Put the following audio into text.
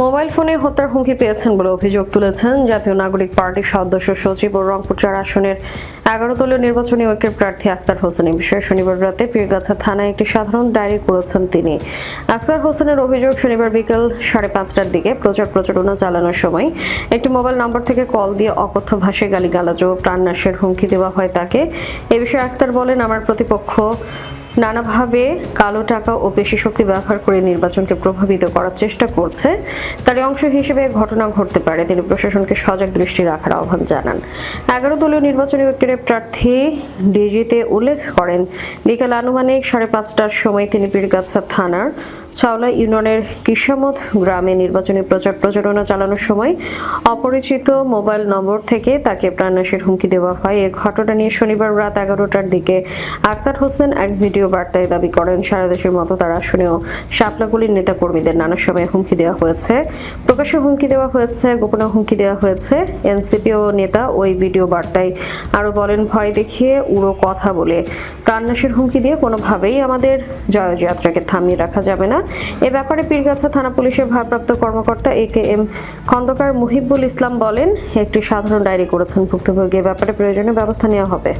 Mobile ফোনে হত্যার হুমকি পেয়েছেন বলে অভিযোগ তুলেছেন জাতীয় নাগরিক পার্টির সদস্য সচিব ও রংপুর ৪ আসনের ১১ দলীয় নির্বাচনী ঐক্যের প্রার্থী আক্তার হোসেন। এই বিষয়ে শনিবার রাতে পীরগাছা থানায় একটি সাধারণ ডায়েরি করেছেন তিনি। আক্তার হোসেনের অভিযোগ, শনিবার বিকেল ৫:৩০টার দিকে প্রচারণা চালানোর সময় একটি মোবাইল নম্বর থেকে কল দিয়ে অকথ্য ভাষায় গালিগালাজ ও প্রাণনাশের হুমকি দেওয়া হয় তাকে। এ বিষয়ে আক্তার বলেন, আমার প্রতিপক্ষ নানাভাবে কালো টাকা ও পেশি শক্তি ব্যবহার করে নির্বাচনকে প্রভাবিত করার চেষ্টা করছে। তার অংশ হিসেবে ঘটনা ঘটতে পারে। তিনি প্রশাসনকে সজাগ দৃষ্টি রাখার আহ্বান জানান। ১১ দলীয় নির্বাচনী ঐক্যের প্রার্থী ডিজিতে উল্লেখ করেন, বিকেল আনুমানিক ৫:৩০টার সময় তিনি পীরগাছা থানার চাওলা ইউনিয়নের কিসামত গ্রামে নির্বাচনী প্রচারণা চালানোর সময় অপরিচিত মোবাইল নম্বর থেকে তাকে প্রাণনাশের হুমকি দেওয়া হয়। এই ঘটনা নিয়ে শনিবার রাত ১১টার দিকে আক্তার হোসেন এক ভিডিও বার্তায় দাবি করেন, সারা দেশের মতো তার আসনেও শাপলাগুলির নেতাকর্মীদের নানা সময় হুমকি দেওয়া হয়েছে, প্রকাশ্যে হুমকি দেওয়া হয়েছে, গোপনে হুমকি দেওয়া হয়েছে। এনসিপিও নেতা ওই ভিডিও বার্তায় আরও বলেন, ভয় দেখিয়ে উড়ো কথা বলে প্রাণনাশের হুমকি দিয়ে কোনোভাবেই আমাদের জয়যাত্রাকে থামিয়ে রাখা যাবে না। এ ব্যাপারে পীরগাছা থানা পুলিশের ভারপ্রাপ্ত কর্মকর্তা AKM খন্দকার মুহিবুল ইসলাম বলেন, একটি সাধারণ ডায়েরি করেছেন ভুক্তভোগী। এ ব্যাপারে প্রয়োজনীয় ব্যবস্থা নেওয়া হবে।